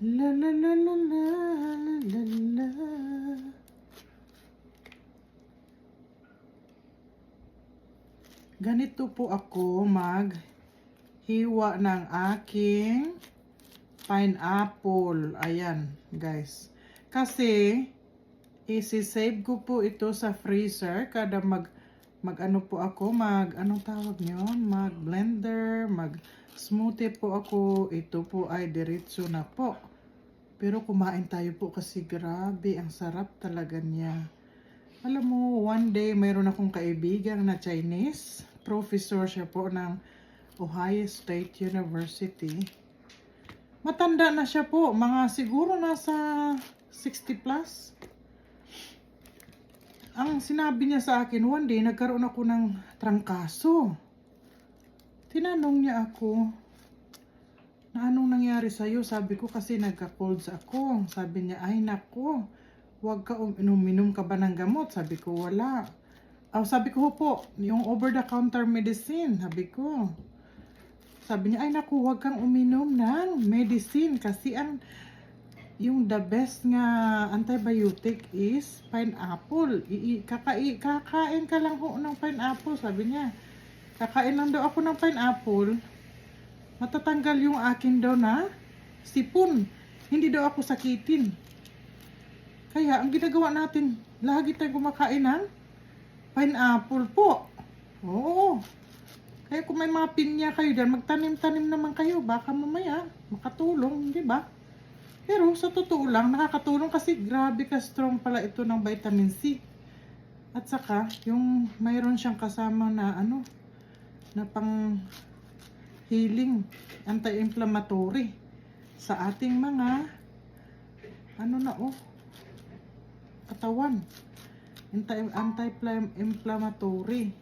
La la la la la la la. Ganito po ako maghiwa ng aking pineapple. Ayan, guys. Kasi isi-save ko po ito sa freezer kada mag-ano po ako, anong tawag nyon? Mag-blender, mag-smoothie po ako. Ito po ay diretso na po. Pero kumain tayo po kasi grabe, ang sarap talaga niya. Alam mo, one day mayroon akong kaibigan na Chinese. Professor siya po ng Ohio State University. Matanda na siya po, mga siguro nasa 60 plus. Ang sinabi niya sa akin, one day nagkaroon ako ng trangkaso. Tinanong niya ako, na anong nangyari sa'yo? Sabi ko kasi nagka-colds ako. Sabi niya, ay nako, huwag ka uminom ka ba ng gamot? Sabi ko, wala. Sabi ko po, yung over-the-counter medicine. Sabi ko. Sabi niya, ay naku, huwag kang uminom ng medicine. Kasi yung the best nga antibiotic is pineapple. Kakain ka lang ho ng pineapple. Sabi niya, kakain lang daw ako ng pineapple. Matatanggal yung akin daw na sipon. Hindi daw ako sakitin. Kaya ang ginagawa natin, lagi tayong kumakain ng pineapple po. Oo. Kaya kung may mga pinya kayo dyan, magtanim-tanim naman kayo. Baka mamaya makatulong, di ba? Pero sa totoo lang, nakakatulong kasi grabe ka strong pala ito ng vitamin C. At saka, yung mayroon siyang kasama na na pang healing, anti-inflammatory sa ating mga katawan. Anti-inflammatory.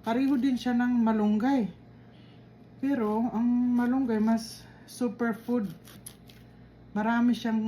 Pareho din siya ng malunggay. Pero ang malunggay mas superfood. Marami siyang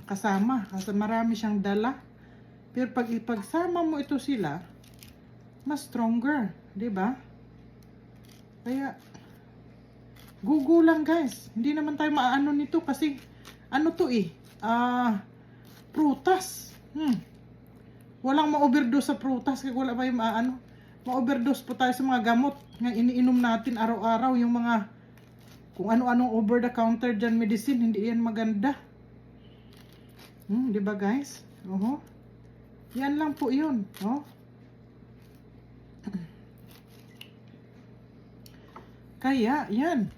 kasama, kasi marami siyang dala. Pero pag ipagsama mo ito sila, mas stronger, 'di ba? Kaya gugo lang, guys. Hindi naman tayo maano nito kasi prutas. Walang ma-overdose sa prutas kasi wala ba yung ma-overdose po tayo sa mga gamot nga iniinom natin araw-araw, yung mga kung ano-anong over-the-counter dyan medicine, hindi yan maganda. Di ba, guys? Yan lang po yun. Kaya, yan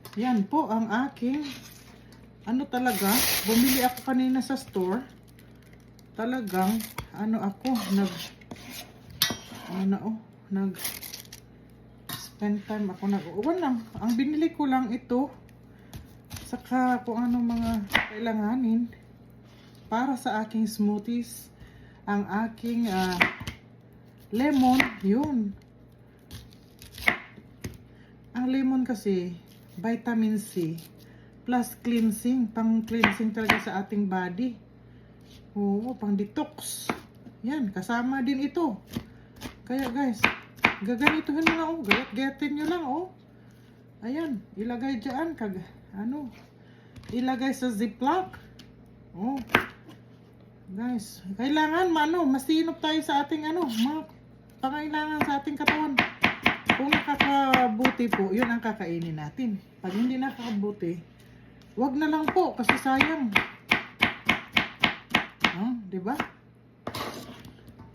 po ang aking talaga, bumili ako kanina sa store. Talagang spend time ako ang binili ko lang ito saka kung ano mga kailanganin para sa aking smoothies. Ang aking lemon, yun. Ang lemon kasi vitamin C plus cleansing, pang cleansing talaga sa ating body. Pang detox. Yan, kasama din ito. Kaya guys, gaganituhin mo lang, gayat-gayatin nyo lang, Ayan, ilagay dyan, ilagay sa ziplock. Guys, kailangan masinop tayo sa ating mga pangailangan sa ating katawan. Kung nakakabuti po, yun ang kakainin natin. Pag hindi nakakabuti, wag na lang po, kasi sayang. Diba?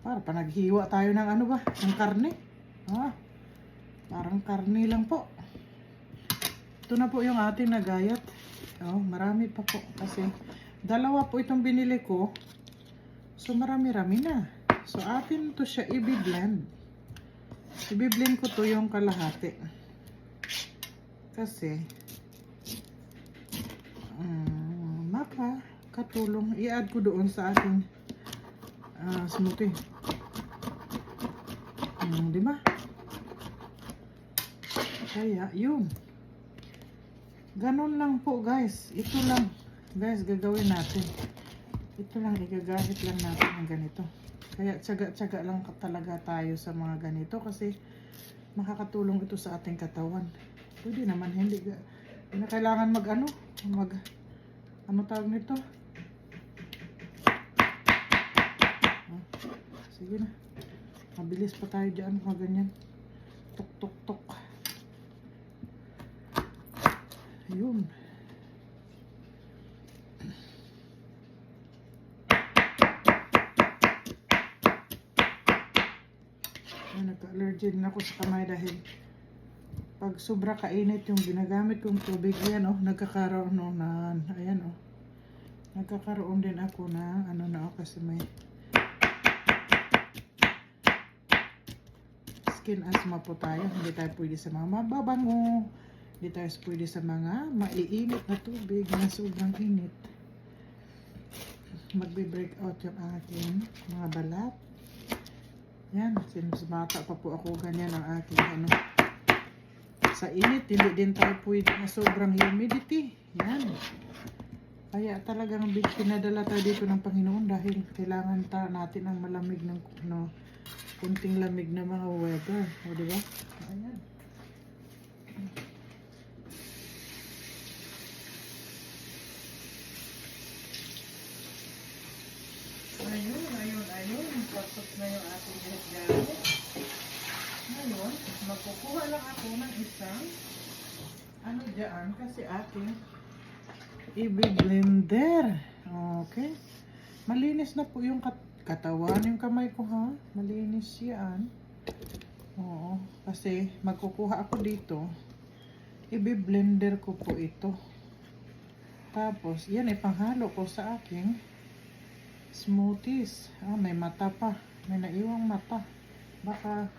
Para pa naghiwa tayo ng ng karne. Parang karne lang po. Ito na po yung ating nagayat. Marami pa po kasi dalawa po itong binili ko. So marami-rami na. So atin to siya i-blend. I-blend ko to yung kalahati. Kasi makakatulong. I-add ko doon sa ating smoothie. Diba? Kaya yun. Ganun lang po, guys. Ito lang, guys, gagawin natin. Ito lang, igagamit lang natin ng ganito. Kaya tsaga-tsaga lang talaga tayo sa mga ganito kasi makakatulong ito sa ating katawan. Pwede naman hindi na kailangan ano tawag nito? Sige na. Mabilis pa tayo dyan. Mga ganyan. Tok, tok, tok. Ayun. Ay, nagka-allergy din ako sa kamay dahil pag sobra kainit yung ginagamit kong tubig, ayan oh, nagkakaroon no, na, ayan oh. Nagkakaroon din ako na, ano na oh, kasi may skin asthma po tayo. Hindi tayo pwede sa mga mababango. Hindi tayo pwede sa mga maiinit na tubig na sobrang init. Magbe-break out yung aking mga balat. Yan, since bata pa po ako, ganyan ang aking ano. Sa init, hindi din tayo pwede na sobrang humidity. Yan. Kaya talagang pinadala tayo dito ng Panginoon dahil kailangan natin ng malamig ng no, kunting lamig na mga weather. O, diba? Ayan. Ayun. Tapos na yung ating ginagawa. Ngayon, magkukuha lang ako ng isang ano dyan kasi ating i-blender. Okay. Malinis na po yung katawan, yung kamay ko ha. Malinis yan. Oo. Kasi magkukuha ako dito. I-blender ko po ito. Tapos, yan ipanghalo ko sa aking smoothies. May mata pa. May naiwang mata. Baka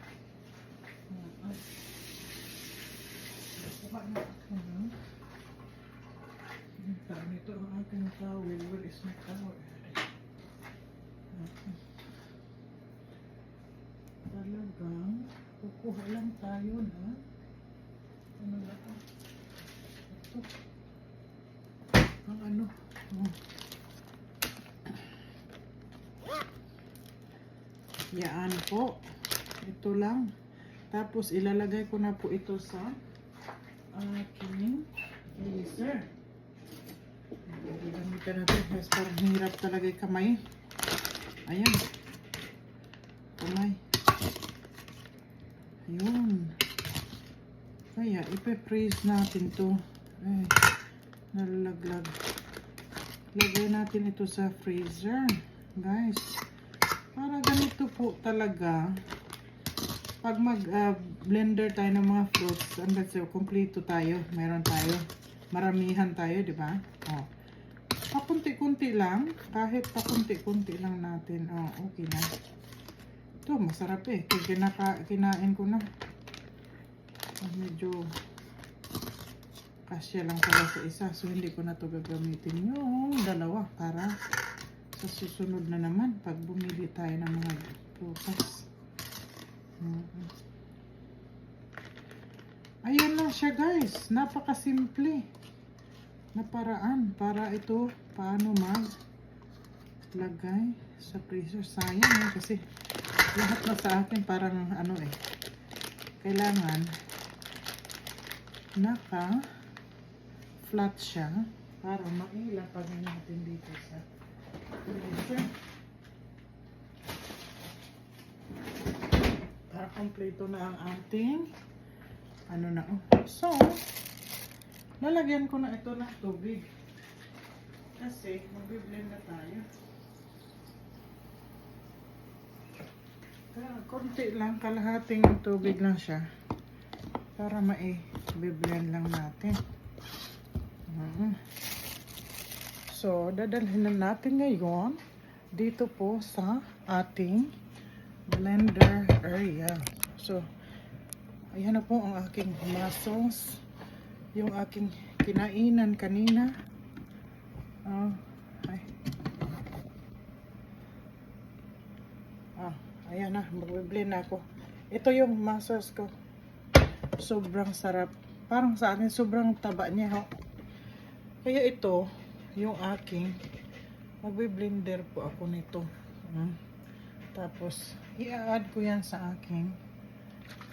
ito ang aking towel. Where is my towel? Talagang kukuha lang tayo na ano na ito ang ano yan po, ito lang. Tapos ilalagay ko na po ito sa aking freezer. Gamitan natin. Yes, parang hirap talaga yung kamay. Ayan. Kamay. Ayun. Kaya ipe-freeze natin to. Ay, nalalaglag. Lagay natin ito sa freezer. Guys. Para ganito po talaga. Pag mag-blender tayo ng mga fruits, hanggang sa kumpleto tayo, meron tayo, maramihan tayo, di ba? Oh. Pakunti-kunti lang, kahit pakunti-kunti lang natin, oh, okay na. Ito, masarap eh, kinain ko na. Medyo kasya lang pala sa isa, so hindi ko na ito gagamitin yung dalawa para sa susunod na naman, pag bumili tayo ng mga prutas. Ayan lang siya guys, napakasimple na paraan para ito paano maglagay sa freezer. Sayang eh, kasi lahat na sa akin parang ano eh, kailangan naka flat siya para mailapagay natin dito sa freezer. Kompleto na ang ating ano na oh. So, lalagyan ko na ito ng tubig kasi magbi-blend na tayo. Kaya konti lang, kalahating tubig lang siya para mai-blend lang natin. So, dadalhin na natin ngayon dito po sa ating blender area. So, ayan na po ang aking muscles. Yung aking kinainan kanina. Ayan na, mag-blend na ako. Ito yung muscles ko. Sobrang sarap. Parang sa akin, sobrang taba niya. Kaya ito, yung aking mag-blender po ako nito. Tapos, i-add ko yan sa aking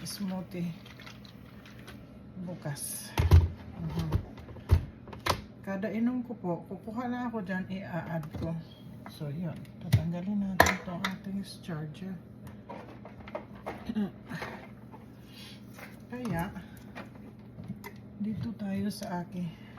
smoothie bukas. Kada inom ko po, kukuha na ako dyan, i-add ko. So, yun. Tatanggalin natin itong ating charger. Kaya, dito tayo sa akin.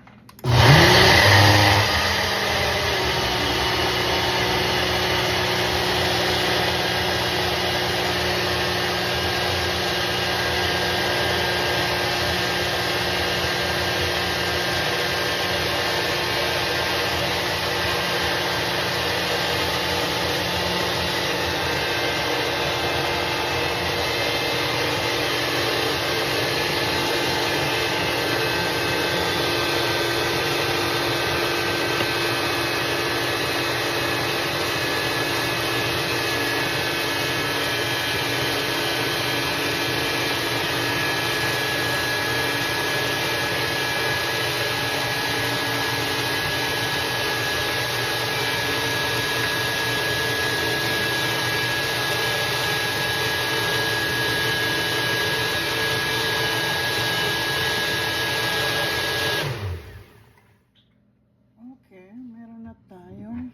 Okay, meron na tayong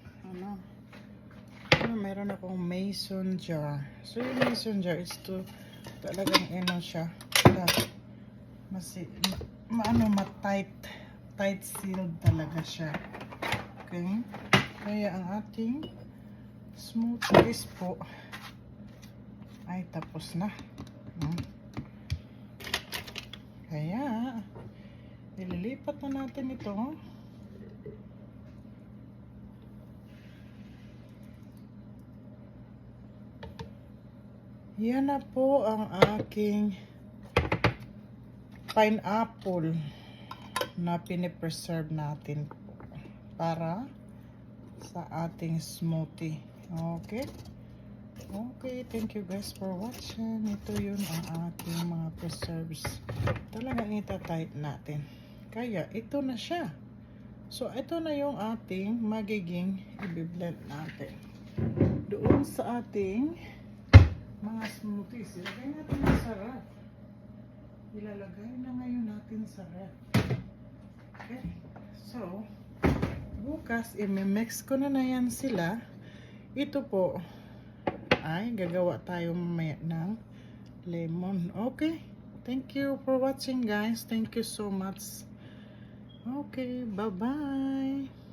meron akong mason jar. So yung mason jar is to talagang siya tight sealed talaga siya. Okay, kaya ang ating smoothies po ay tapos na. Kaya ililipat na natin ito. Yan na po ang aking pineapple na pinipreserve natin po para sa ating smoothie. Okay? Okay, thank you guys for watching. Ito yun ang ating mga preserves. Talagang itatight natin. Kaya, ito na siya. So, ito na yung ating magiging i-blend natin. Doon sa ating mga smoothies. Ilagay natin sa ref. Ilalagay na ngayon natin sa ref. Okay. So, bukas, i-mix ko na yan sila. Ito po, ay gagawa tayo mamaya ng lemon. Okay. Thank you for watching guys. Thank you so much. Okay. Bye-bye.